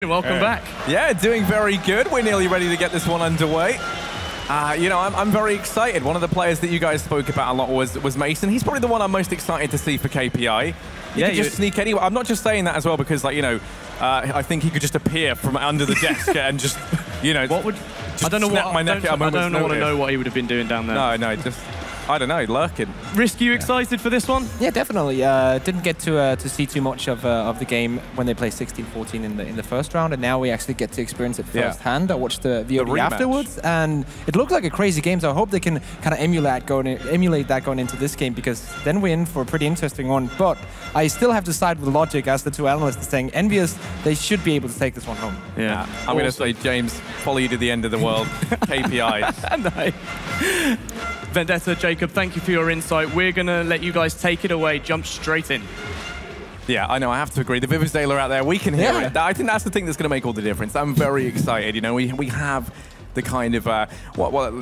Welcome back. Yeah, doing very good. We're nearly ready to get this one underway. You know, I'm very excited. One of the players that you guys spoke about a lot was Mason. He's probably the one I'm most excited to see for KPI. He could just sneak anywhere. I'm not just saying that as well because, like, you know, I think he could just appear from under the desk and just, you know, what would I don't know what my neck. I don't want to know what he would have been doing down there. No, just. I don't know, lurking. Risk, you excited for this one? Yeah, definitely. Didn't get to see too much of the game when they played 16-14 in the first round, and now we actually get to experience it firsthand. I watched the VOD afterwards, and it looked like a crazy game. So I hope they can kind of emulate that going into this game, because then we're in for a pretty interesting one. But I still have to side with logic, as the two analysts are saying. EnVyUs, they should be able to take this one home. Yeah, I'm going to say, James, follow you to the end of the world. KPI. Vendetta, Jacob, thank you for your insight. We're going to let you guys take it away, jump straight in. Yeah, I know, I have to agree. The Vivusdale are out there, we can hear it. I think that's the thing that's going to make all the difference. I'm very excited. You know, we have the kind of,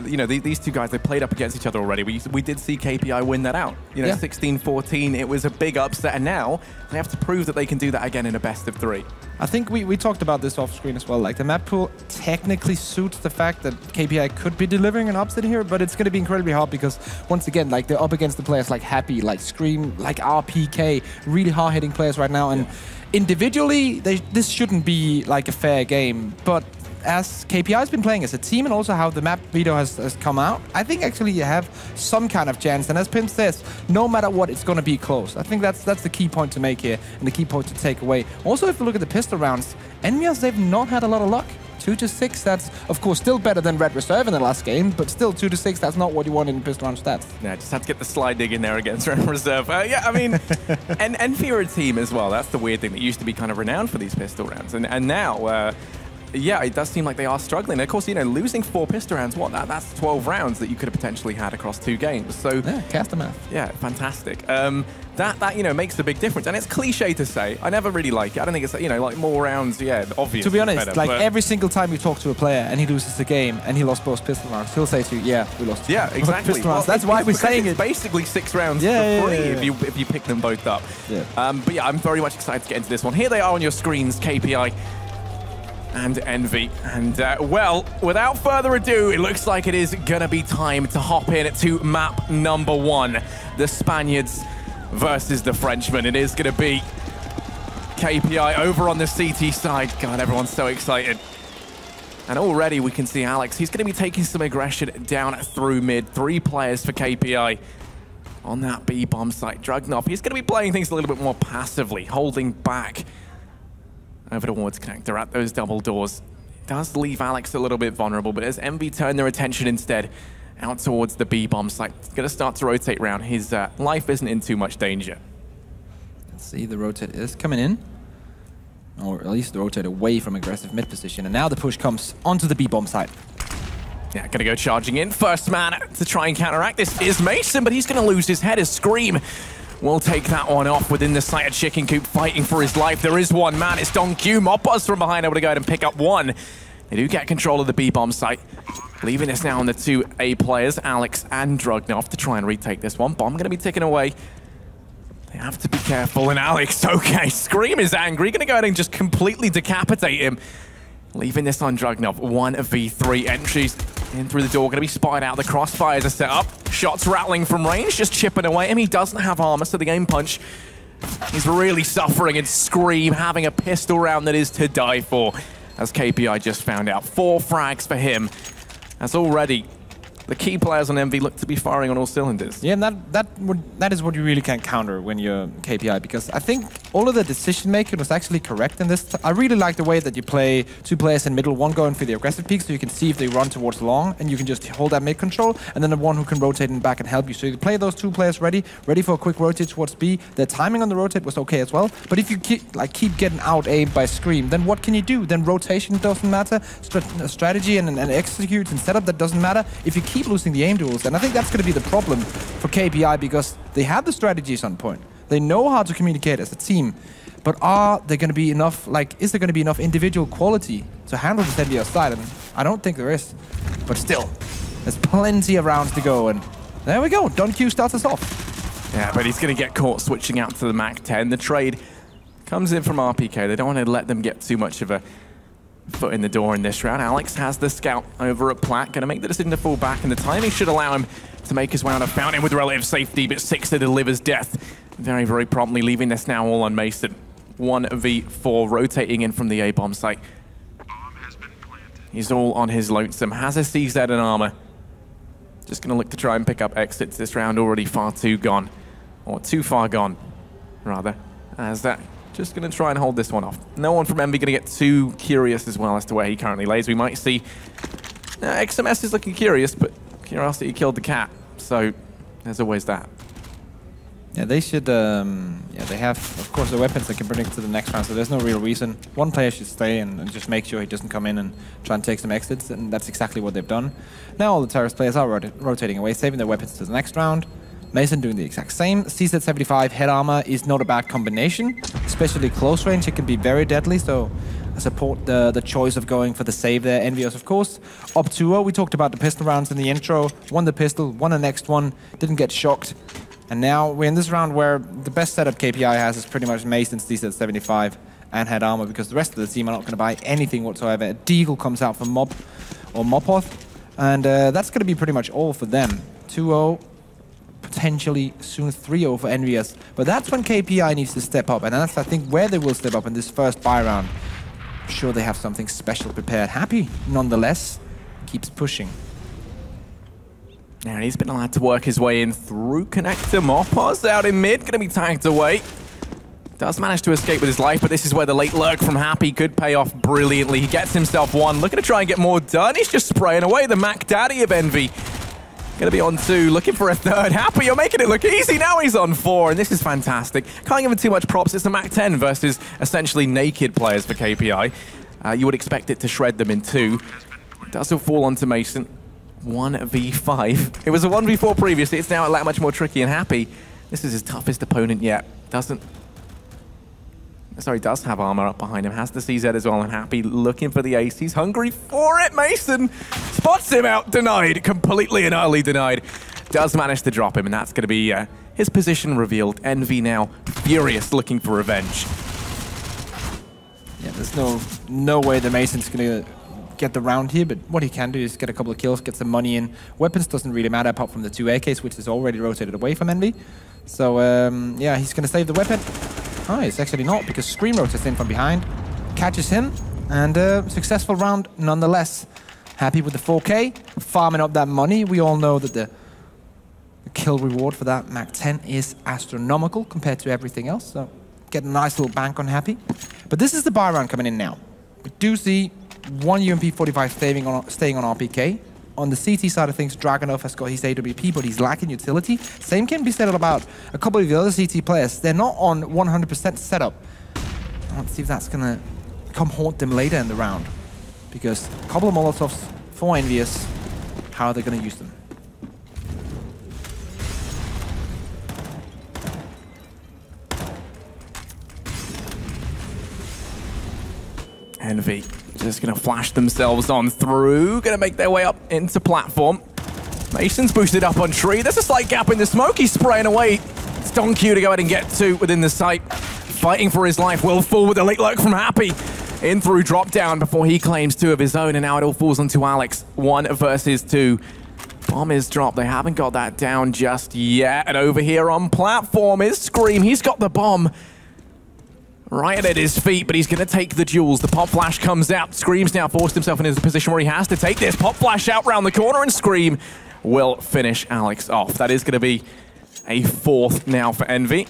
you know, these two guys, they played up against each other already. We did see KPI win that out. You know, 16-14, it was a big upset, and now they have to prove that they can do that again in a best of 3. I think we talked about this off screen as well. Like, the map pool technically suits the fact that KPI could be delivering an upset here, but it's going to be incredibly hard because, once again, like, they're up against the players like Happy, like Scream, like RPK, really hard-hitting players right now. And individually, this shouldn't be like a fair game, but as KPI has been playing as a team, and also how the map video has come out, I think actually you have some kind of chance. And as Pim says, no matter what, it's going to be close. I think that's the key point to make here, and the key point to take away. Also, if you look at the pistol rounds, EnVyUs, they've not had a lot of luck. 2-6, that's of course still better than Red Reserve in the last game, but still 2-6, that's not what you want in pistol round stats. Yeah, just had to get the slide dig in there against Red Reserve. Yeah, I mean, and EnVy are a team as well. That's the weird thing. That used to be kind of renowned for these pistol rounds, and now. Yeah, it does seem like they are struggling. Of course, you know, losing 4 pistol rounds, that's 12 rounds that you could have potentially had across 2 games. So yeah, cast the math. Yeah, fantastic. That you know, makes a big difference. And it's cliche to say. I never really like it. I don't think it's, you know, like more rounds, obviously. To be honest, like every single time you talk to a player and he loses a game and he lost both pistol rounds, he'll say to you, yeah, we lost. Yeah, exactly. Pistol rounds. That's why we're saying it's basically 6 rounds for free if you pick them both up. Yeah. But yeah, I'm very much excited to get into this one. Here they are on your screens, KPI and EnVy. And, well, without further ado, it looks like it is going to be time to hop in to map number 1. The Spaniards versus the Frenchmen. It is going to be KPI over on the CT side. God, everyone's so excited. And already we can see Alex. He's going to be taking some aggression down through mid. 3 players for KPI on that B-bomb site. Drugnov, he's going to be playing things a little bit more passively, holding back over towards connector at those double doors. It does leave Alex a little bit vulnerable, but as EnVy turn their attention instead out towards the B-bomb site, it's going to start to rotate around. His life isn't in too much danger. Let's see, the rotate is coming in, or at least the rotate away from aggressive mid position, and now the push comes onto the B-bomb site. Yeah, going to go charging in. First man to try and counteract this is Mason, but he's going to lose his head as Scream will take that one off within the site of Chicken Coop, fighting for his life. There is one man, it's Don Q. Moppaz from behind, able to go ahead and pick up one. They do get control of the B-bomb site, leaving this now on the 2 A players, Alex and Drugnov, to try and retake this one. Bomb going to be ticking away. They have to be careful, and Alex, okay, Scream is angry, going to go ahead and just completely decapitate him. Leaving this on Drugnov. 1v3 entries in through the door. Going to be spotted out. The crossfires are set up. Shots rattling from range, just chipping away at him. He doesn't have armor, so the game punch, he's really suffering. And Scream having a pistol round that is to die for, as KPI just found out. 4 frags for him, as already the key players on EnVy look to be firing on all cylinders. Yeah, and that is what you really can counter when you're KPI, because I think all of the decision making was actually correct in this. I really like the way that you play 2 players in middle, one going for the aggressive peak, so you can see if they run towards long, and you can just hold that mid control, and then the one who can rotate in back and help you. So you play those 2 players ready for a quick rotate towards B. Their timing on the rotate was okay as well, but if you keep getting out-aimed by Scream, then what can you do? Then rotation doesn't matter, strategy and execute and setup, that doesn't matter. If you keep losing the aim duels, and I think that's going to be the problem for KPI, because they have the strategies on point. They know how to communicate as a team, but are there going to be enough, is there going to be enough individual quality to handle this EnVyUs side? I mean, I don't think there is, but still, there's plenty of rounds to go, and there we go. Don Q starts us off. Yeah, but he's going to get caught switching out to the Mac 10. The trade comes in from RPK. They don't want to let them get too much of a foot in the door in this round. Alex has the scout over at Plat, going to make the decision to fall back, and the timing should allow him to make his way on a fountain with relative safety, but Sixer delivers death very, very promptly, leaving this now all on Mason. 1v4 rotating in from the A-bomb site. He's all on his lonesome, has a CZ and armor. Just going to look to try and pick up exits this round, already far too gone. Or too far gone, rather. As that, just going to try and hold this one off. No one from EnVy going to get too curious as well as to where he currently lays. We might see XMS is looking curious, but curiosity killed the cat. So there's always that. Yeah, they should, yeah, they have, of course, the weapons that can bring it to the next round, so there's no real reason. One player should stay and just make sure he doesn't come in and try and take some exits, and that's exactly what they've done. Now all the terrorist players are rotating away, saving their weapons to the next round. Mason doing the exact same. CZ75 head armor is not a bad combination, especially close range. It can be very deadly, so I support the choice of going for the save there. EnVyUs, of course. Up 2-0, we talked about the pistol rounds in the intro. Won the pistol, won the next one, didn't get shocked. And now we're in this round where the best setup KPI has is pretty much Mason's CZ75 and head armor, because the rest of the team are not going to buy anything whatsoever. A Deagle comes out for Mob or Mopoth, and that's going to be pretty much all for them. 2-0, potentially soon 3-0 for EnVyUs. But that's when KPI needs to step up, and that's, I think, where they will step up in this first buy round. I'm sure they have something special prepared. Happy, nonetheless, keeps pushing. Now he's been allowed to work his way in through connector. Mopoth out in mid, going to be tagged away. Does manage to escape with his life, but this is where the late lurk from Happy could pay off brilliantly. He gets himself one, looking to try and get more done. He's just spraying away the Mac Daddy of EnVy. Going to be on 2, looking for a third. Happy, you're making it look easy. Now he's on 4, and this is fantastic. Can't give him too much props. It's the Mac 10 versus essentially naked players for KPI. You would expect it to shred them in 2. It doesn't fall onto Mason. 1v5. It was a 1v4 previously. It's now a lot much more tricky, and Happy, this is his toughest opponent yet. Does have armor up behind him, has the CZ as well, and Happy looking for the ace. He's hungry for it. Mason spots him out, denied, completely and utterly denied. Does manage to drop him, and that's going to be his position revealed. EnVy now furious, looking for revenge. Yeah, there's no way that Mason's going to get the round here, but what he can do is get a couple of kills, get some money in. Weapons doesn't really matter apart from the 2 AKs, which is already rotated away from EnVy. So, yeah, he's going to save the weapon. Oh, it's actually not, because Scream rotates in from behind, catches him, and successful round nonetheless. Happy with the 4K, farming up that money. We all know that the kill reward for that Mac 10 is astronomical compared to everything else, so get a nice little bank on Happy. But this is the buy round coming in now. We do see one UMP 45 staying on RPK. On the CT side of things, Dragunov has got his AWP, but he's lacking utility. Same can be said about a couple of the other CT players. They're not on 100% setup. Let's see if that's going to come haunt them later in the round. Because a couple of Molotovs for EnVyUs, how are they going to use them? EnVy just going to flash themselves on through, going to make their way up into platform. Mason's boosted up on tree. There's a slight gap in the smoke. He's spraying away. It's Donkey to go ahead and get 2 within the site. Fighting for his life. Will fall with a late lurk from Happy. In through drop down before he claims 2 of his own, and now it all falls onto Alex. 1 versus 2. Bomb is dropped. They haven't got that down just yet. And over here on platform is Scream. He's got the bomb right at his feet, but he's going to take the duels. The pop flash comes out. Scream's now forced himself into a position where he has to take this. Pop flash out round the corner, and Scream will finish Alex off. That is going to be a 4th now for EnVy.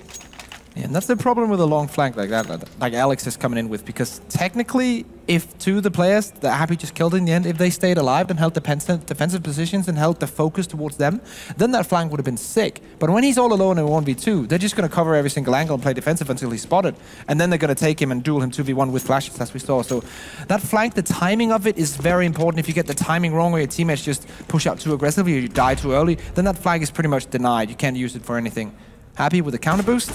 Yeah, and that's the problem with a long flank like that, like Alex is coming in with, because technically, if 2 of the players that Happy just killed in the end, if they stayed alive and held defensive positions and held the focus towards them, then that flank would have been sick. But when he's all alone in 1v2, they're just going to cover every single angle and play defensive until he's spotted. And then they're going to take him and duel him 2v1 with flashes, as we saw. So that flank, the timing of it is very important. If you get the timing wrong or your teammates just push out too aggressively or you die too early, then that flank is pretty much denied. You can't use it for anything. Happy with the counter boost.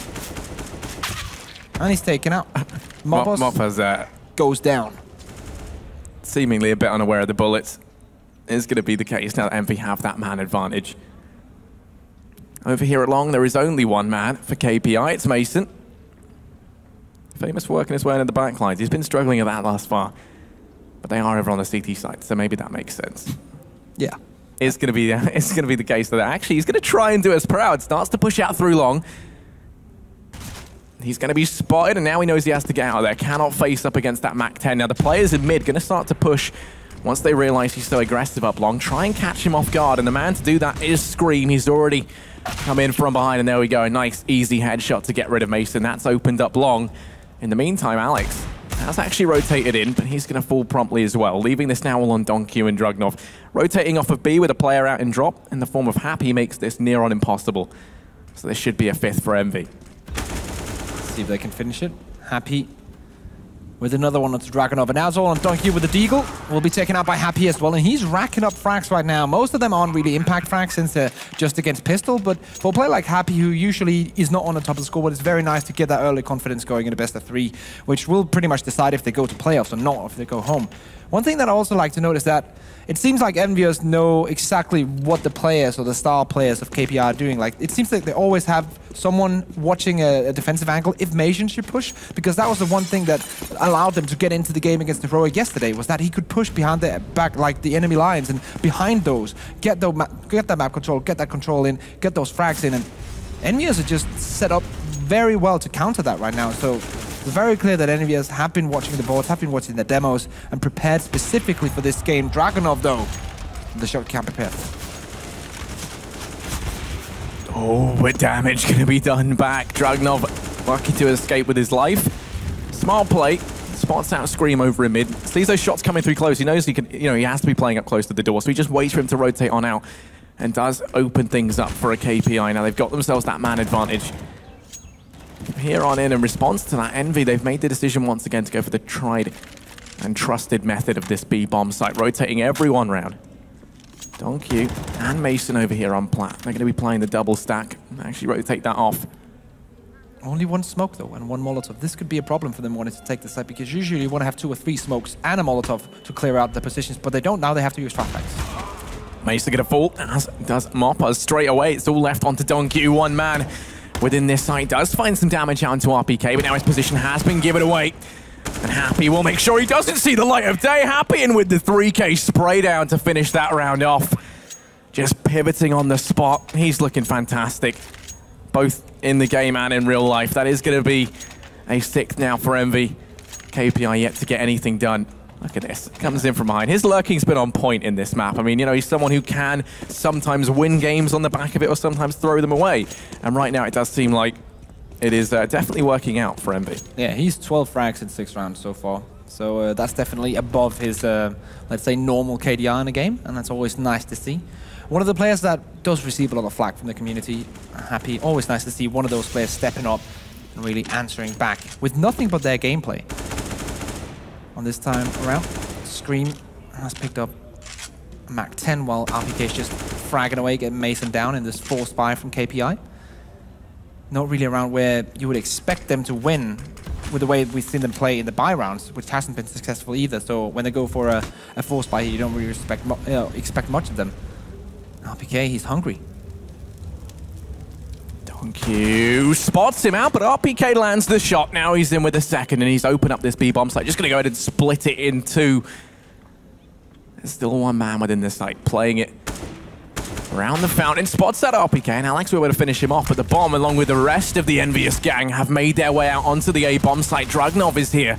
And he's taken out. Mopoth goes down. Seemingly a bit unaware of the bullets. Is going to be the case now that EnVy have that man advantage. Over here at long, there is only one man for KPI. It's Mason. Famous for working his way into the backlines. He's been struggling at that thus far. But they are over on the CT side, so maybe that makes sense. Yeah. It's going to be the case that actually he's going to try and do us proud. Starts to push out through long. He's going to be spotted, and now he knows he has to get out of there. Cannot face up against that Mach 10. Now the players in mid going to start to push once they realize he's so aggressive up long. Try and catch him off guard, and the man to do that is Scream. He's already come in from behind, and there we go. A nice, easy headshot to get rid of Mason. That's opened up long. In the meantime, Alex has actually rotated in, but he's going to fall promptly as well, leaving this now all on Donkey and Dragunov. Rotating off of B with a player out in drop in the form of Happy makes this near on impossible. So this should be a 5th for Envy. See if they can finish it. Happy with another one onto Dragunov. And now it's all on Donkey with the Deagle. Will be taken out by Happy as well. And he's racking up frags right now. Most of them aren't really impact frags since they're just against pistol. But for a player like Happy, who usually is not on the top of the scoreboard, it's very nice to get that early confidence going in the best of 3, which will pretty much decide if they go to playoffs or not, if they go home. One thing that I also like to note is that it seems like EnVyUs know exactly what the players or the star players of KPI are doing. Like, it seems like they always have someone watching a defensive angle if Mason should push, because that was the one thing that allowed them to get into the game against Heroic yesterday, was that he could push behind the back, like the enemy lines, and behind those, get that map control, get that control in, get those frags in, and EnVyUs are just set up very well to counter that right now. So it's very clear that EnVyUs have been watching the boards, have been watching the demos, and prepared specifically for this game. Dragunov, though, the shot can't prepare. Oh, but damage going to be done back. Dragunov lucky to escape with his life. Smart play. Spots out Scream over in mid. Sees those shots coming through close. He knows he can, he has to be playing up close to the door, so he just waits for him to rotate on out and does open things up for a KPI. Now they've got themselves that man advantage. Here on in response to that, Envy, they've made the decision once again to go for the tried and trusted method of this B-bomb site, rotating everyone round. Donkey and Mason over here on plat. They're going to be playing the double stack. Actually rotate that off. Only one smoke, though, and one Molotov. This could be a problem for them wanting to take the site, because usually you want to have 2 or 3 smokes and a Molotov to clear out the positions, but they don't. Now they have to use flashbacks. Mason going to fall, as does Moppa straight away. It's all left onto Donkey. One man within this site does find some damage out into RPK, but now his position has been given away. And Happy will make sure he doesn't see the light of day. Happy in with the 3K spray down to finish that round off. Just pivoting on the spot. He's looking fantastic, both in the game and in real life. That is going to be a 6th now for Envy. KPI yet to get anything done. Look at this. Comes in from behind. His lurking's been on point in this map. I mean, he's someone who can sometimes win games on the back of it or sometimes throw them away. And right now it does seem like it is definitely working out for Envy. Yeah, he's 12 frags in 6 rounds so far. So that's definitely above his, let's say, normal KDR in a game. And that's always nice to see. One of the players that does receive a lot of flack from the community, Happy. Always nice to see one of those players stepping up and really answering back with nothing but their gameplay. On this time around, Scream has picked up a Mach 10 while RPK is just fragging away, getting Mason down in this forced buy from KPI. Not really around where you would expect them to win with the way we've seen them play in the buy rounds, which hasn't been successful either. So when they go for a forced buy, you don't really expect much of them. RPK, he's hungry. Donkey spots him out, but RPK lands the shot. Now he's in with a 2nd, and he's opened up this B-bomb site. Just going to go ahead and split it in 2. There's still one man within this site, playing it around the fountain. Spots that RPK, and Alex will be able to finish him off, but the bomb, along with the rest of the EnVyUs gang, have made their way out onto the A-bomb site. Dragunov is here,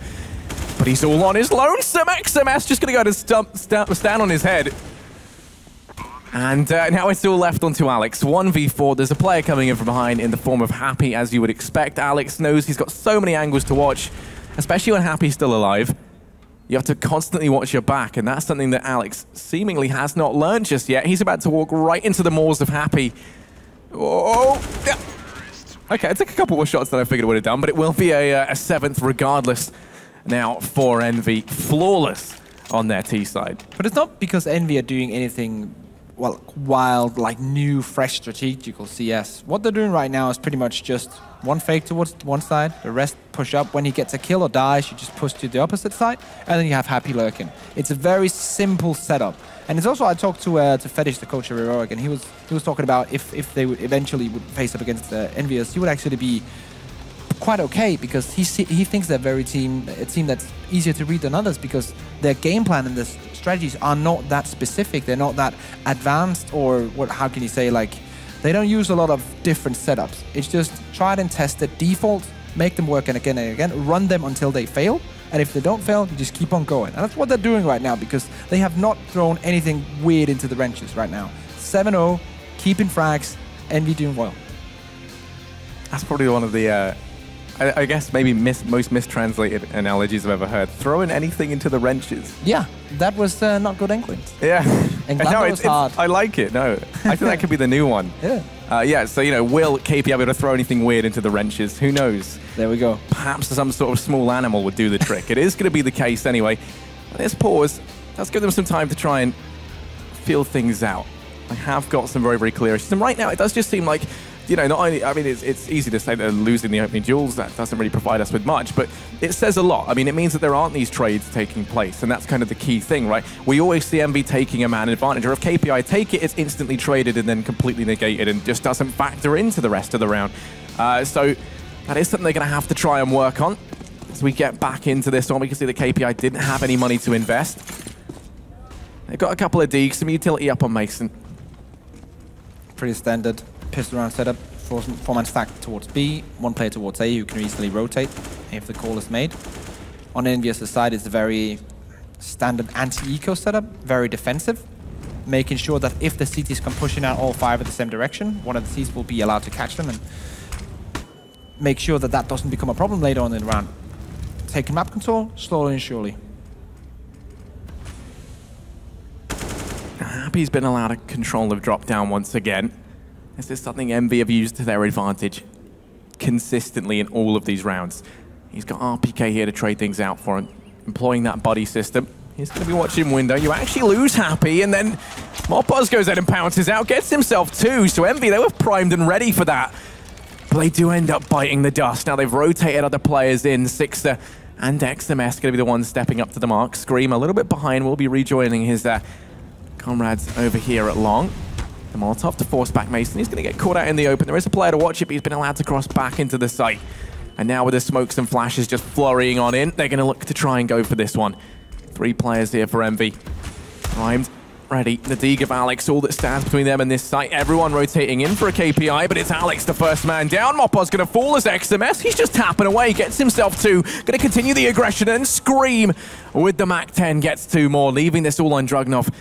but he's all on his lonesome. XMS just going to go to stand on his head. And now it's all left onto Alex. 1v4. There's a player coming in from behind in the form of Happy, as you would expect. Alex knows he's got so many angles to watch, especially when Happy's still alive. You have to constantly watch your back, and that's something that Alex seemingly has not learned just yet. He's about to walk right into the maws of Happy. Oh, yeah. Okay, it took a couple more shots than I figured it would have done, but it will be a 7th regardless now for Envy. Flawless on their T side. But it's not because Envy are doing anything wild, like new, fresh strategical CS. What they're doing right now is pretty much just one fake towards one side, the rest push up. When he gets a kill or dies, you just push to the opposite side, and then you have Happy lurking. It's a very simple setup. And it's also, I talked to Fetish, the coach of Heroic, and he was talking about if they would eventually face up against EnVyUs, he would actually be quite okay because he thinks they're a team that's easier to read than others because their game plan and their strategies are not that specific. They're not that advanced, or how can you say, like, they don't use a lot of different setups. It's just tried and tested default, make them work and again, run them until they fail. And if they don't fail, you just keep on going. And that's what they're doing right now because they have not thrown anything weird into the wrenches right now. 7-0, keeping frags, EnVy doing well. That's probably one of the, I guess, maybe most mistranslated analogies I've ever heard. Throwing anything into the wrenches. Yeah, that was not good England. Yeah. No, was hard. I like it. No, I think that could be the new one. Yeah. Yeah, so, will KPI be able to throw anything weird into the wrenches? Who knows? There we go. Perhaps some sort of small animal would do the trick. It is going to be the case anyway. Let's pause. Let's give them some time to try and feel things out. I have got some very, very clear issues. And right now, it does just seem like, not only, I mean, it's easy to say that losing the opening duels, that doesn't really provide us with much, but it says a lot. I mean, it means that there aren't these trades taking place, and that's kind of the key thing, right? We always see EnVy taking a man advantage, or if KPI take it, it's instantly traded and then completely negated and just doesn't factor into the rest of the round. So that is something they're going to have to try and work on. As we get back into this one, we can see that KPI didn't have any money to invest. They've got a couple of deeks, some utility up on Mason. Pretty standard pistol round setup. Four-man stack towards B, one player towards A who can easily rotate if the call is made. On EnVyUs' side, it's a very standard anti-eco setup, very defensive, making sure that if the CTs come pushing out all 5 in the same direction, one of the Cs will be allowed to catch them and make sure that that doesn't become a problem later on in the round. Taking map control, slowly and surely. Happy's been allowed a control of drop down once again. This is something EnVy have used to their advantage consistently in all of these rounds. He's got RPK here to trade things out for him, employing that buddy system. He's going to be watching window. You actually lose Happy, and then Mopaz goes out and pounces out, gets himself 2. So EnVy, they were primed and ready for that. But they do end up biting the dust. Now they've rotated other players in. Sixter and XMS going to be the ones stepping up to the mark. Scream a little bit behind, will be rejoining his comrades over here at long. The Molotov to force back Mason. He's going to get caught out in the open. There is a player to watch it, but he's been allowed to cross back into the site. And now with the smokes and flashes just flurrying on in, they're going to look to try and go for this one. 3 players here for EnVy. Primed, ready. The Deeg of Alex, all that stands between them and this site. Everyone rotating in for a KPI, but it's Alex, the first man down. Mopaz's going to fall as XMS. He's just tapping away, gets himself 2. Going to continue the aggression and Scream with the Mac 10 gets 2 more, leaving this all on Dragunov.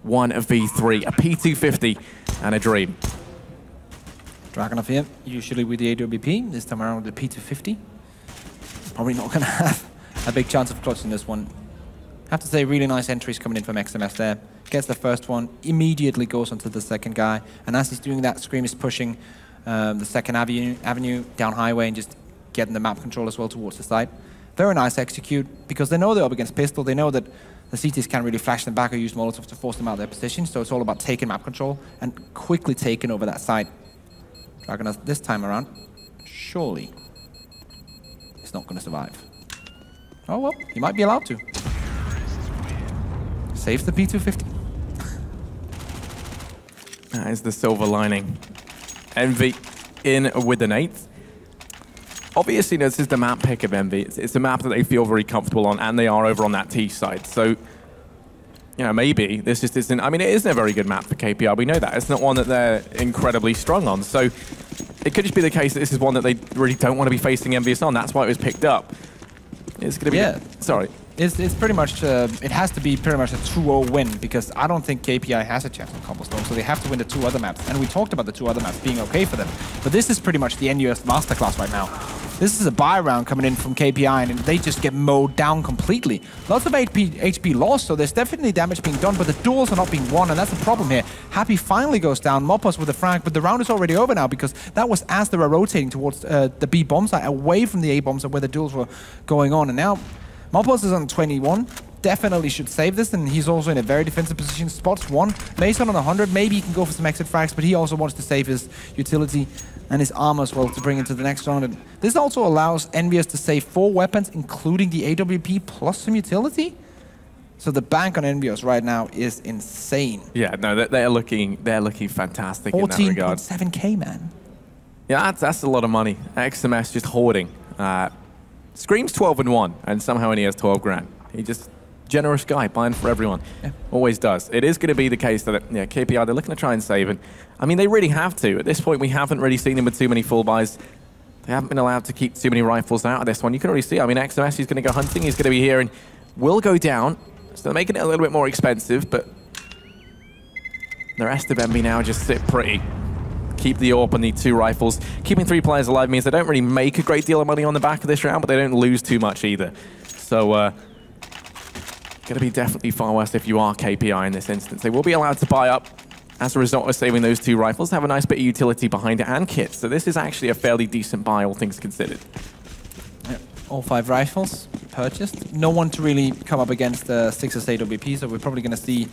1v3, a P250 and a Dream. Dragunov here, usually with the AWP, this time around with the P250. Probably not going to have a big chance of clutching this one. Have to say, really nice entries coming in from XMS there. Gets the first one, immediately goes onto the second guy, and as he's doing that, Scream is pushing the second avenue down highway and just getting the map control as well towards the site. Very nice execute, because they know they're up against pistol, they know that the CTs can't really flash them back or use Molotov to force them out of their position, so it's all about taking map control and quickly taking over that site. Dragunov this time around, surely, is not going to survive. Oh well, he might be allowed to. Saves the P250. That is the silver lining. EnVy in with an 8th. Obviously, this is the map pick of EnVy. It's a map that they feel very comfortable on, and they are over on that T side. So, maybe this just isn't... I mean, it isn't a very good map for KPI. We know that. It's not one that they're incredibly strong on. So, it could just be the case that this is one that they really don't want to be facing EnVyUs on. That's why it was picked up. It's going to be... Yeah. Sorry. It's pretty much... it has to be pretty much a 2-0 win, because I don't think KPI has a chance on Cobblestone, so they have to win the 2 other maps. And we talked about the 2 other maps being okay for them. But this is pretty much the EnVyUs masterclass right now. This is a buy round coming in from KPI, and they just get mowed down completely. Lots of HP lost, so there's definitely damage being done, but the duels are not being won, and that's the problem here. Happy finally goes down, Mopaz with a frag, but the round is already over now, because that was as they were rotating towards the B bomb site, away from the A bombs where the duels were going on. And now Mopaz is on 21. Definitely should save this, and he's also in a very defensive position. Spots 1. Mason on 100. Maybe he can go for some exit frags, but he also wants to save his utility and his armor as well to bring into the next round. And this also allows EnVyUs to save 4 weapons, including the AWP plus some utility. So the bank on EnVyUs right now is insane. Yeah, no, they're looking fantastic in that regard. 14.7k, man. Yeah, that's a lot of money. XMS just hoarding. Scream's 12-1, and somehow only has 12 grand. He just generous guy, buying for everyone. Yeah. Always does. It is going to be the case that KPI, they're looking to try and save, and I mean, they really have to. At this point, we haven't really seen them with too many full buys. They haven't been allowed to keep too many rifles out of this one. You can already see, I mean, XMS, he's going to go hunting, he's going to be here, and will go down. So they're making it a little bit more expensive, but the rest of EnVy now just sit pretty. Keep the AWP and the 2 rifles. Keeping 3 players alive means they don't really make a great deal of money on the back of this round, but they don't lose too much either. So, going to be definitely far worse if you are KPI in this instance. They will be allowed to buy up as a result of saving those 2 rifles. Have a nice bit of utility behind it and kits. So this is actually a fairly decent buy, all things considered. Yeah, all 5 rifles purchased. No one to really come up against the 6S AWP, so we're probably going to see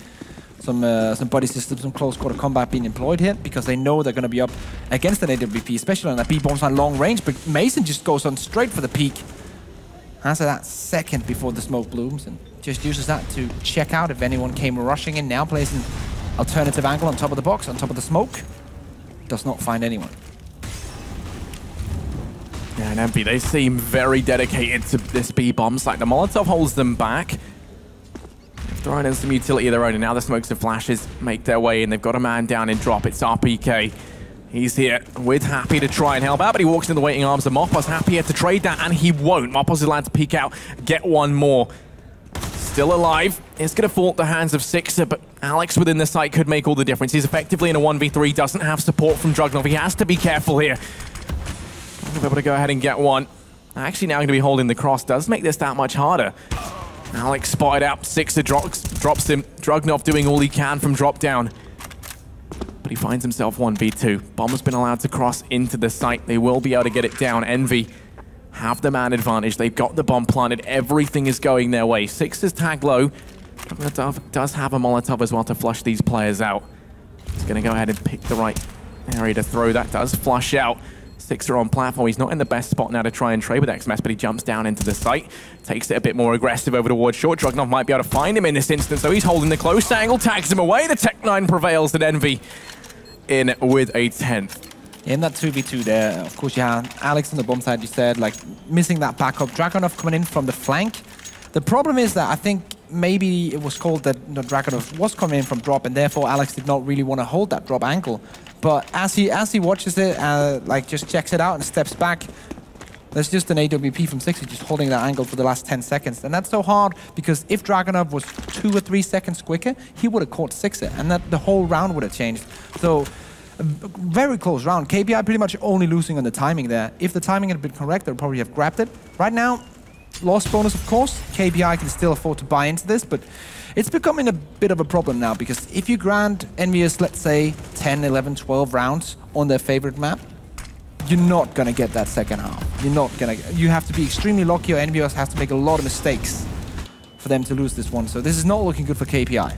some body systems, some close quarter combat being employed here, because they know they're going to be up against an AWP, especially on that B-bombs on long range. But Mason just goes on straight for the peak. Has that second before the smoke blooms, and just uses that to check out if anyone came rushing in. Now plays an alternative angle on top of the box, on top of the smoke. Does not find anyone. Yeah, and EnVy, they seem very dedicated to this B-bomb site. The Molotov holds them back. Throwing in some utility of their own, and now the smokes and flashes make their way in. They've got a man down in drop. It's RPK. He's here with Happy to try and help out, but he walks in the waiting arms of Mopos. Happy here to trade that, and he won't. Mopos is allowed to peek out, get one more. Still alive. It's going to fall at the hands of Sixer, but Alex within the site could make all the difference. He's effectively in a 1v3, doesn't have support from Drugnov. He has to be careful here. Going to be able to go ahead and get one. Actually now going to be holding the cross. Does make this that much harder. Alex spotted out, Sixer drops him. Drugnov doing all he can from drop down. But he finds himself 1v2. Bomb's been allowed to cross into the site. They will be able to get it down. EnVy have the man advantage. They've got the bomb planted. Everything is going their way. Sixer's tag low. Drugnov does have a Molotov as well to flush these players out. He's going to go ahead and pick the right area to throw. That does flush out. Sixer on platform. He's not in the best spot now to try and trade with XMS, but he jumps down into the site. Takes it a bit more aggressive over towards short. Drugnov might be able to find him in this instance, so he's holding the close angle, tags him away. The Tech-9 prevails, and EnVy in with a 10th. In that 2v2 there, of course, you have Alex on the bomb side, you said, like, missing that backup. Dragunov coming in from the flank. The problem is that I think maybe it was called that Dragunov was coming in from drop, and therefore Alex did not really want to hold that drop angle. But as he watches it, like, just checks it out and steps back, there's just an AWP from Sixer just holding that angle for the last 10 seconds. And that's so hard, because if Dragunov was 2 or 3 seconds quicker, he would have caught Sixer, and that the whole round would have changed. So, a very close round. KPI pretty much only losing on the timing there. If the timing had been correct, they'd probably have grabbed it. Right now, loss bonus, of course. KPI can still afford to buy into this, but it's becoming a bit of a problem now, because if you grant EnVyUs, let's say, 10, 11, 12 rounds on their favorite map, you're not going to get that second half. You're not going to. You have to be extremely lucky, or EnVyUs has to make a lot of mistakes for them to lose this one. So this is not looking good for KPI.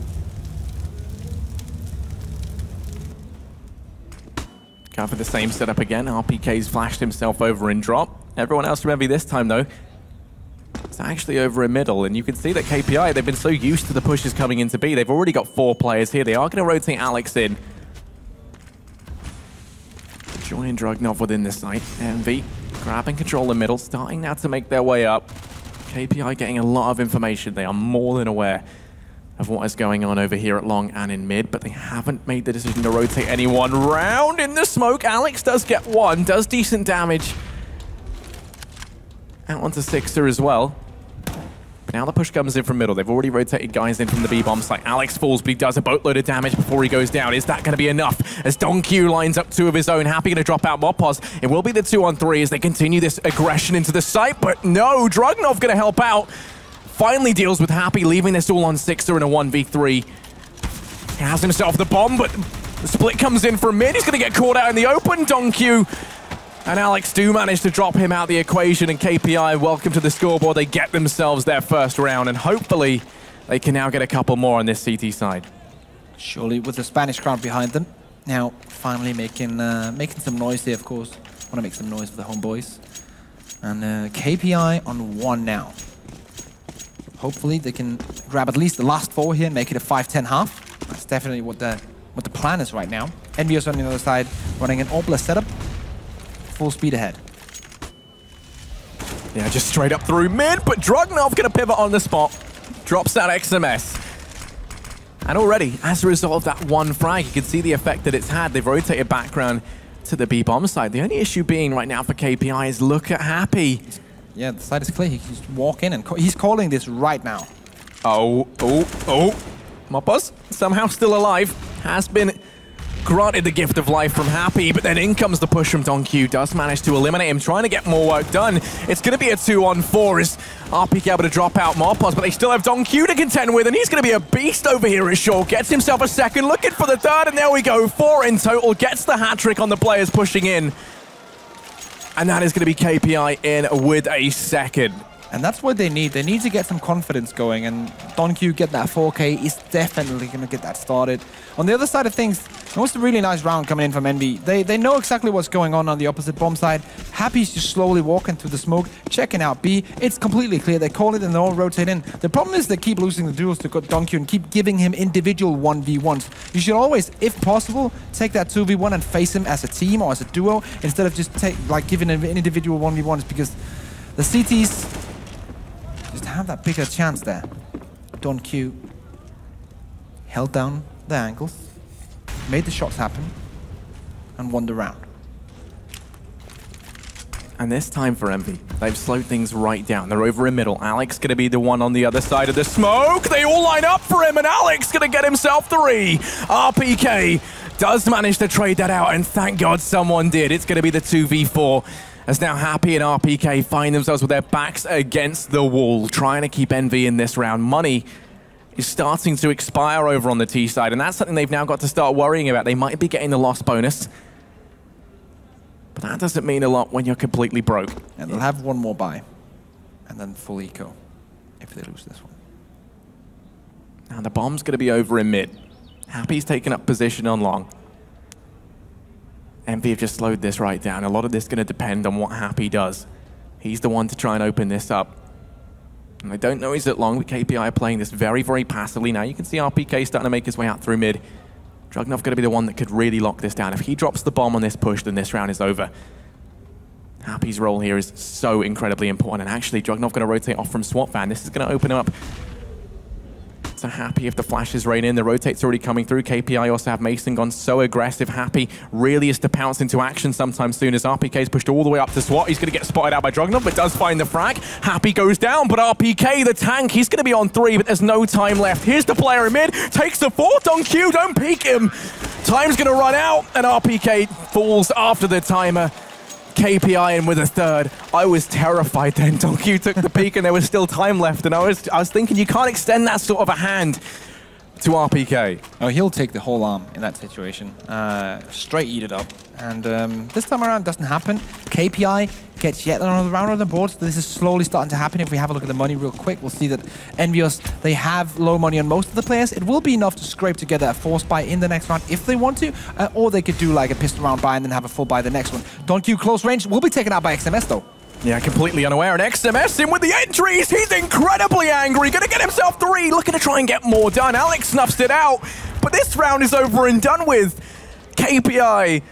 Going for the same setup again. RPK's flashed himself over in drop. Everyone else from EnVy this time, though, it's actually over in middle, and you can see that KPI, they've been so used to the pushes coming into B. They've already got 4 players here. They are going to rotate Alex in. Join Drugnov within the site. EnVy grabbing control in middle, starting now to make their way up. KPI getting a lot of information. They are more than aware of what is going on over here at long and in mid, but they haven't made the decision to rotate anyone round in the smoke. Alex does get one, does decent damage. Out onto Sixer as well. But now the push comes in from middle. They've already rotated guys in from the B-bomb site. Alex falls, but he does a boatload of damage before he goes down. Is that going to be enough? As DonQ lines up 2 of his own. Happy to drop out Mopos. It will be the 2-on-3 as they continue this aggression into the site, but no, Drugnov going to help out. Finally deals with Happy, leaving this all on Sixer in a 1v3. He has himself the bomb, but the split comes in from mid. He's going to get caught out in the open. DonQ and Alex do manage to drop him out the equation, and KPI, welcome to the scoreboard. They get themselves their first round, and hopefully they can now get a couple more on this CT side. Surely, with the Spanish crowd behind them. Now, finally making some noise here, of course. Want to make some noise for the homeboys. And KPI on 1 now. Hopefully they can grab at least the last 4 here and make it a 5-10 half. That's definitely what the plan is right now. EnVyUs on the other side running an Obla setup. Full speed ahead. Yeah, just straight up through mid, but Drugnov gonna pivot on the spot. Drops that XMS. And already, as a result of that one frag, you can see the effect that it's had. They've rotated background to the B-bomb side. The only issue being right now for KPI is look at Happy. Yeah, the side is clear. He can just walk in and he's calling this right now. Oh. Moppers, somehow still alive. Has been granted the gift of life from Happy, but then in comes the push from DonQ. Does manage to eliminate him, trying to get more work done. It's going to be a 2-on-4 as RPK able to drop out Moppers, but they still have DonQ to contend with, and he's going to be a beast over here as Shaw gets himself a second, looking for the third, and there we go. 4 in total, gets the hat-trick on the players pushing in. And that is going to be KPI in with a second. And that's what they need. They need to get some confidence going, and DonQ get that 4K is definitely going to get that started. On the other side of things, it was a really nice round coming in from EnVy. They know exactly what's going on the opposite bomb side. Happy's just slowly walking through the smoke, checking out B. It's completely clear. They call it and they all rotate in. The problem is they keep losing the duels to DonQ and keep giving him individual 1v1s. You should always, if possible, take that 2v1 and face him as a team or as a duo instead of just giving him individual 1v1s, because the CTs just have that bigger chance there. DonQ held down the angles, made the shots happen, and won the round. And this time for EnVy, they've slowed things right down. They're over in middle. Alex going to be the one on the other side of the smoke. They all line up for him, and Alex going to get himself 3. RPK does manage to trade that out, and thank God someone did. It's going to be the 2v4. As now Happy and RPK find themselves with their backs against the wall, trying to keep EnVy in this round. Money is starting to expire over on the T side, and that's something they've now got to start worrying about. They might be getting the loss bonus, but that doesn't mean a lot when you're completely broke. And they'll have one more buy, and then full eco if they lose this one. Now the bomb's going to be over in mid. Happy's taking up position on long. EnVy have just slowed this right down. A lot of this is going to depend on what Happy does. He's the one to try and open this up. And I don't know he's at long, but KPI are playing this very, very passively now. You can see RPK starting to make his way out through mid. Drugnov going to be the one that could really lock this down. If he drops the bomb on this push, then this round is over. Happy's role here is so incredibly important. And actually, Drugnov going to rotate off from Swap Van. This is going to open him up. So Happy if the flashes rain in. The rotate's already coming through. KPI also have Mason gone so aggressive. Happy really is to pounce into action sometime soon as RPK's pushed all the way up to SWAT. He's going to get spotted out by Drugnov, but does find the frag. Happy goes down, but RPK, the tank, he's going to be on 3, but there's no time left. Here's the player in mid. Takes the 4. DonQ, don't peek him. Time's going to run out, and RPK falls after the timer. KPI in with a 3rd. I was terrified then. DonQ took the peek and there was still time left, and I was thinking you can't extend that sort of a hand to RPK. Oh, he'll take the whole arm in that situation. Straight eat it up. And this time around doesn't happen. KPI gets yet another round on the board. So this is slowly starting to happen. If we have a look at the money real quick, we'll see that EnVyUs, they have low money on most of the players. It will be enough to scrape together a force buy in the next round if they want to, or they could do like a pistol round buy and then have a full buy the next one. DonQ close range will be taken out by XMS though. Yeah, completely unaware, and XMS in with the entries. He's incredibly angry, gonna get himself 3, looking to try and get more done. Alex snuffs it out, but this round is over and done with. KPI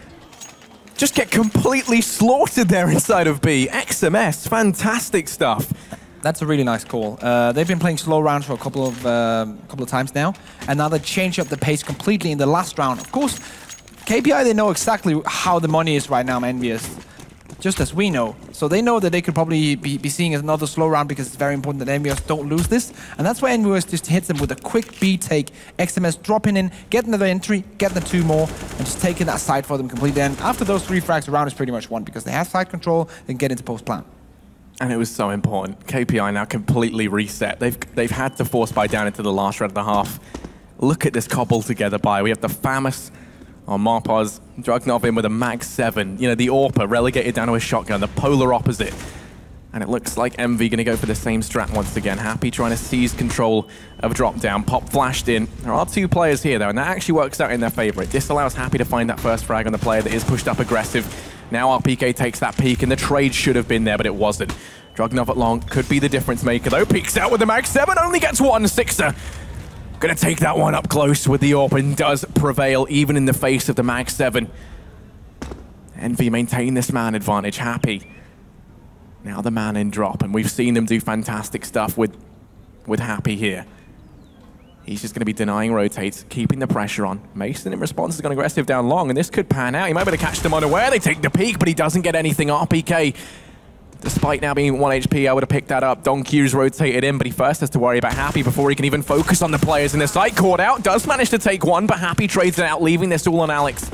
just get completely slaughtered there inside of B. XMS, fantastic stuff. That's a really nice call. They've been playing slow rounds for a couple of times now, and now they change up the pace completely in the last round. Of course, KPI, they know exactly how the money is right now, EnVyUs, just as we know. So they know that they could probably be seeing another slow round because it's very important that EnVyUs don't lose this. And that's why EnVyUs just hits them with a quick B take. XMS dropping in, getting another entry, getting the 2 more, and just taking that side for them completely. And after those 3 frags, the round is pretty much won because they have side control and get into post plan. And it was so important. KPI now completely reset. They've had to force buy down into the last round of the half. Look at this cobble together buy. We have the Famous on Marpaz, Drugnov in with a Mag 7. You know, the AWPer relegated down to a shotgun, the polar opposite. And it looks like EnVy going to go for the same strat once again. Happy trying to seize control of drop down. Pop flashed in. There are 2 players here though, and that actually works out in their favor. It disallows Happy to find that first frag on the player that is pushed up aggressive. Now RPK takes that peek, and the trade should have been there, but it wasn't. Drugnov at long could be the difference maker though. Peeks out with the Mag 7, only gets 1 6er. Gonna take that one up close with the AWP and does prevail even in the face of the Mag 7. EnVy maintain this man advantage. Happy Now the man in drop, and we've seen them do fantastic stuff with Happy here. He's just going to be denying rotates, keeping the pressure on. Mason in response has gone aggressive down long, and this could pan out. He might be able to catch them unaware. They take the peek, but he doesn't get anything. RPK, despite now being 1 HP, I would have picked that up. Donq's rotated in, but he first has to worry about Happy before he can even focus on the players in the site. Caught out, does manage to take one, but Happy trades it out, leaving this all on Alex.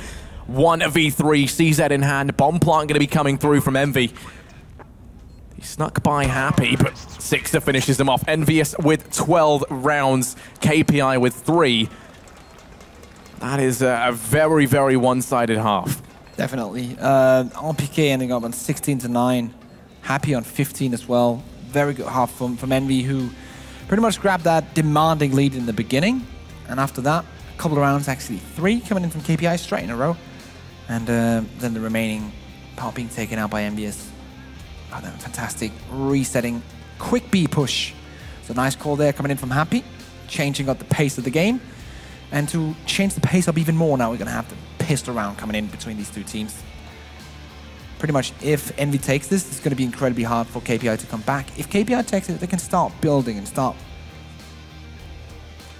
1v3, CZ in hand. Bomb plant going to be coming through from Envy. He snuck by Happy, but Sixer finishes them off. EnVyUs with 12 rounds, KPI with 3. That is a very, very one-sided half. Definitely. RPK ending up on 16-9. Happy on 15 as well. Very good half from Envy, who pretty much grabbed that demanding lead in the beginning. And after that, a couple of rounds, actually 3 coming in from KPI straight in a row. And then the remaining part being taken out by EnVyUs. Oh, that fantastic resetting, quick B push. So nice call there coming in from Happy, changing up the pace of the game. And to change the pace up even more now, we're going to have the pistol round coming in between these two teams. Pretty much, if Envy takes this, it's going to be incredibly hard for KPI to come back. If KPI takes it, they can start building and start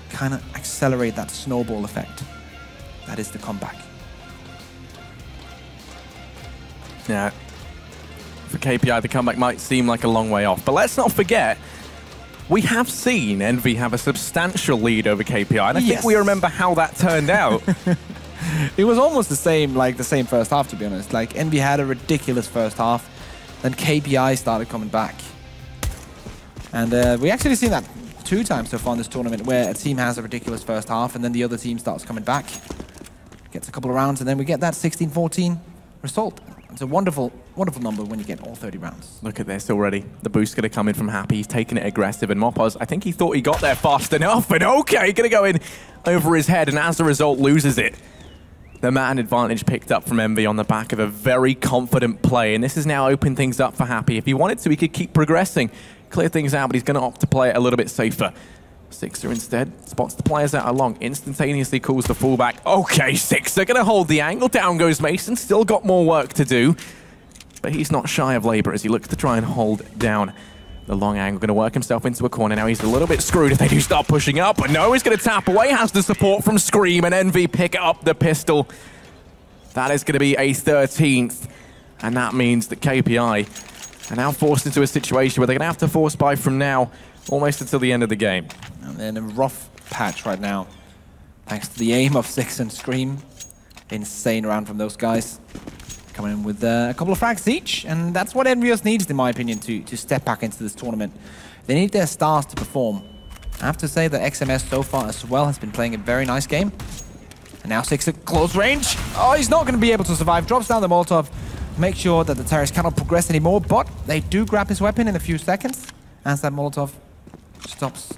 kind of accelerate that snowball effect. That is the comeback. Yeah. For KPI, the comeback might seem like a long way off. But let's not forget, we have seen Envy have a substantial lead over KPI, and I think we remember how that turned out. It was almost the same first half, to be honest. Like, Envy had a ridiculous first half, then KPI started coming back. And we actually seen that 2 times so far in this tournament, where a team has a ridiculous first half, and then the other team starts coming back, gets a couple of rounds, and then we get that 16-14 result. It's a wonderful, wonderful number when you get all 30 rounds. Look at this already. The boost going to come in from Happy. He's taking it aggressive, and Mopaz, I think he thought he got there fast enough, but okay, going to go in over his head, and as a result, loses it. The man advantage picked up from Envy on the back of a very confident play, and this has now opened things up for Happy. If he wanted to, he could keep progressing, clear things out, but he's going to opt to play it a little bit safer. Sixer instead spots the players out along, instantaneously calls the fullback. Okay, Sixer going to hold the angle. Down goes Mason, still got more work to do, but he's not shy of labor as he looks to try and hold down the long angle. Going to work himself into a corner. Now he's a little bit screwed if they do start pushing up, but no, he's going to tap away, has the support from Scream, and Envy pick up the pistol. That is going to be a 13th, and that means that KPI are now forced into a situation where they're going to have to force buy from now almost until the end of the game. And then a rough patch right now, thanks to the aim of Six and Scream. Insane round from those guys. Coming in with a couple of frags each, and that's what EnVyUs needs, in my opinion, to step back into this tournament. They need their stars to perform. I have to say that XMS so far as well has been playing a very nice game. And now Six at close range. Oh, he's not going to be able to survive. Drops down the Molotov. Make sure that the terrorist cannot progress anymore, but they do grab his weapon in a few seconds as that Molotov stops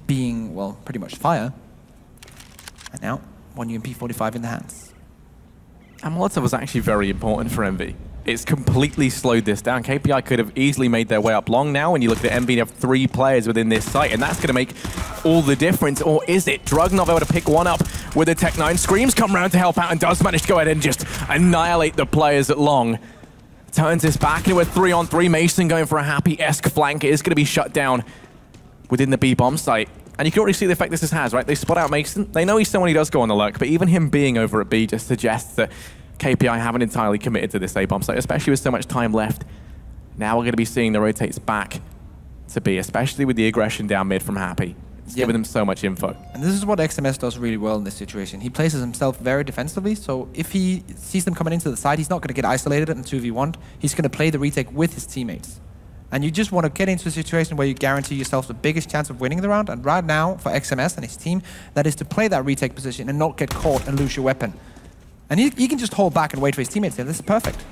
being, well, pretty much fire. And now, 1 UMP 45 in the hands. And Molotov was actually very important for Envy. It's completely slowed this down. KPI could have easily made their way up long now. When you look at Envy, you have 3 players within this site, and that's going to make all the difference. Or is it? Drugnov able to pick one up with a Tech 9. Screams come around to help out and does manage to go ahead and just annihilate the players at long. Turns this back into a 3-on-3. Mason going for a Happy-esque flank. It is going to be shut down within the B-bomb site. And you can already see the effect this has, right? They spot out Mason. They know he's someone who does go on the lurk, but even him being over at B just suggests that KPI haven't entirely committed to this A-bomb site, especially with so much time left. Now we're going to be seeing the rotates back to B, especially with the aggression down mid from Happy. It's giving them so much info. And this is what XMS does really well in this situation. He places himself very defensively, so if he sees them coming into the side, he's not going to get isolated in 2v1. He's going to play the retake with his teammates. And you just want to get into a situation where you guarantee yourself the biggest chance of winning the round. And right now, for XMS and his team, that is to play that retake position and not get caught and lose your weapon. And he can just hold back and wait for his teammates here. This is perfect.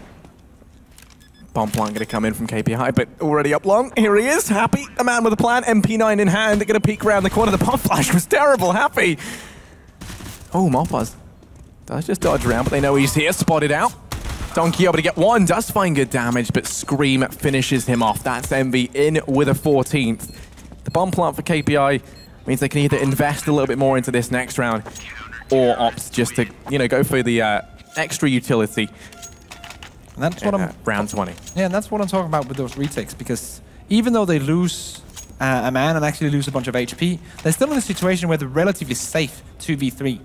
Bomb plant going to come in from KPI, but already up long. Here he is, Happy, the man with a plan, MP9 in hand. They're going to peek around the corner. The bomb flash was terrible, Happy. Oh, Mopaz does just dodge around, but they know he's here, spotted out. Donq able to get one, does find good damage, but Scream finishes him off. That's Envy in with a 14th. The bomb plant for KPI means they can either invest a little bit more into this next round or opt just to, go for the extra utility. And that's what I'm... Round 20. Yeah, and that's what I'm talking about with those retakes, because even though they lose a man and actually lose a bunch of HP, they're still in a situation where they're relatively safe 2v3.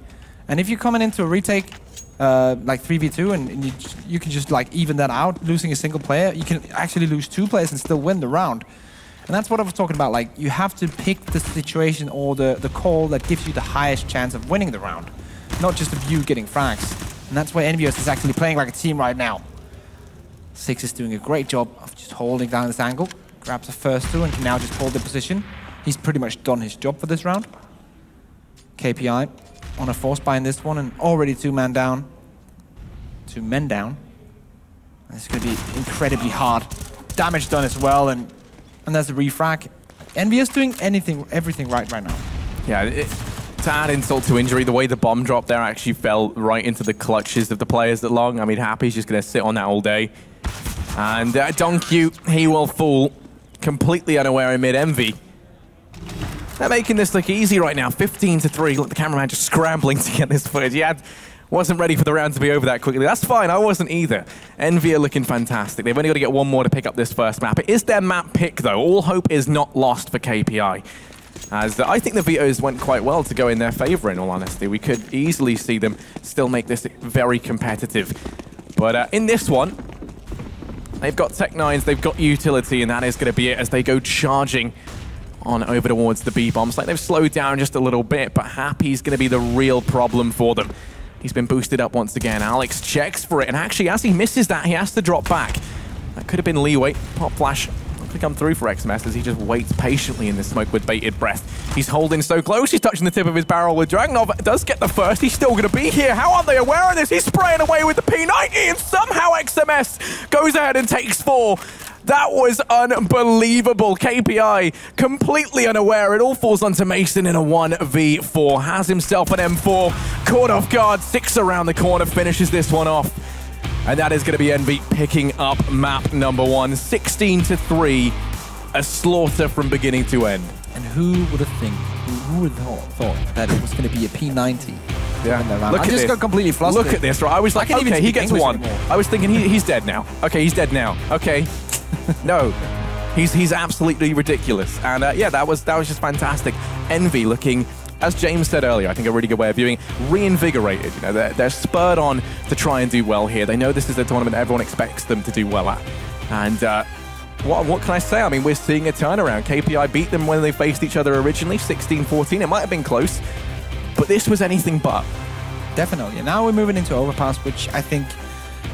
And if you're coming into a retake like 3v2 and you can just like even that out, losing a single player, you can actually lose 2 players and still win the round. And that's what I was talking about, like you have to pick the situation or the call that gives you the highest chance of winning the round, not just of you getting frags. And that's where EnVyUs is actually playing like a team right now. Six is doing a great job of just holding down this angle, grabs the first 2 and can now just hold the position. He's pretty much done his job for this round. KPI on a force buy in this one and already 2 men down. 2 men down. It's going to be incredibly hard. Damage done as well, and there's a refrag. EnVyUs doing everything right now. Yeah, to add insult to injury, the way the bomb drop there actually fell right into the clutches of the players that long. I mean, Happy's just going to sit on that all day. And Donkey, he will fall completely unaware amid Envy. They're making this look easy right now. 15-3. Look, the cameraman just scrambling to get this footage. He wasn't ready for the round to be over that quickly. That's fine. I wasn't either. Envy are looking fantastic. They've only got to get 1 more to pick up this first map. It is their map pick, though. All hope is not lost for KPI. As I think the vetoes went quite well to go in their favor, in all honesty. We could easily see them still make this very competitive. But in this one, they've got Tech 9s, they've got utility, and that is going to be it as they go charging on over towards the B-bombs. Like they've slowed down just a little bit, but Happy's going to be the real problem for them. He's been boosted up once again. Alex checks for it, and actually, as he misses that, he has to drop back. That could have been leeway. Pop flash to come through for XMS as he just waits patiently in the smoke with bated breath. He's holding so close. He's touching the tip of his barrel with Dragunov. Does get the first. He's still going to be here. How aren't they aware of this? He's spraying away with the P90, and somehow XMS goes ahead and takes 4. That was unbelievable. KPI completely unaware. It all falls onto Mason in a 1v4. Has himself an M4. Caught off guard. 6 around the corner. Finishes this one off. And that is going to be Envy picking up map number 1. 16-3. A slaughter from beginning to end. And who would have thought that it was going to be a P90? Yeah. Look at this. Got completely flustered. Look at this, right? I was like, okay, he gets English 1. Anymore. I was thinking he's dead now. Okay, he's dead now. Okay. No. He's absolutely ridiculous. And yeah, that was just fantastic. Envy looking, as James said earlier, I think a really good way of viewing, reinvigorated. You know, they're spurred on to try and do well here. They know this is a tournament that everyone expects them to do well at. And what can I say? I mean, we're seeing a turnaround. KPI beat them when they faced each other originally, 16-14. It might have been close, but this was anything but. Definitely. And now we're moving into Overpass, which I think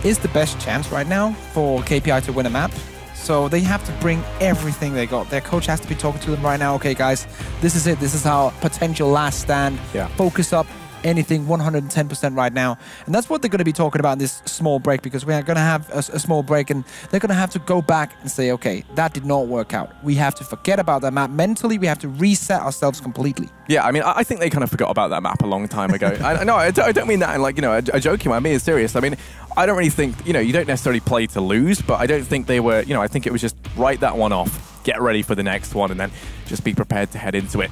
is the best chance right now for KPI to win a map. So they have to bring everything they got. Their coach has to be talking to them right now. Okay, guys, this is it. This is our potential last stand. Yeah. Focus up. Anything 110% right now. And that's what they're going to be talking about in this small break, because we are going to have a small break and they're going to have to go back and say, okay, that did not work out. We have to forget about that map. Mentally, we have to reset ourselves completely. Yeah, I mean, I think they kind of forgot about that map a long time ago. I don't mean that in like, you know, a joking way. I mean, it's serious. I mean, I don't really think, you know, you don't necessarily play to lose, but I don't think they were, you know, I think it was just write that one off, get ready for the next one, and then just be prepared to head into it.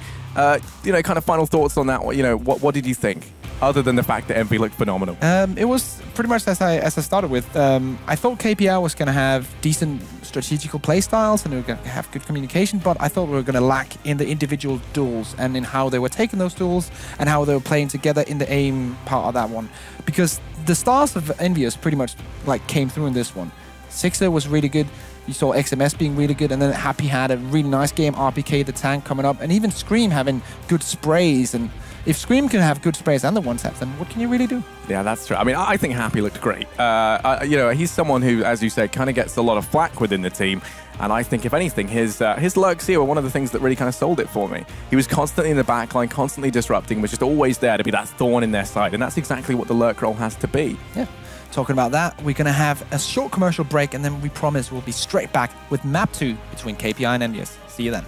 You know, kind of final thoughts on that. You know, what did you think, other than the fact that Envy looked phenomenal? It was pretty much as I started with. I thought KPI was going to have decent strategical play styles and they were going to have good communication, but I thought we were going to lack in the individual duels and in how they were taking those duels and how they were playing together in the aim part of that one. Because the stars of EnVyUs pretty much like came through in this one. Sixer was really good. You saw XMS being really good, and then Happy had a really nice game. RPK, the tank, coming up, and even Scream having good sprays. And if Scream can have good sprays and the one-taps, then what can you really do? Yeah, that's true. I mean, I think Happy looked great. You know, he's someone who, as you said, kind of gets a lot of flack within the team. And I think, if anything, his lurks here were one of the things that really kind of sold it for me. He was constantly in the backline, constantly disrupting, was just always there to be that thorn in their side. And that's exactly what the lurk role has to be. Yeah. Talking about that, we're going to have a short commercial break, and then we promise we'll be straight back with Map 2 between KPI and EnVyUs. See you then.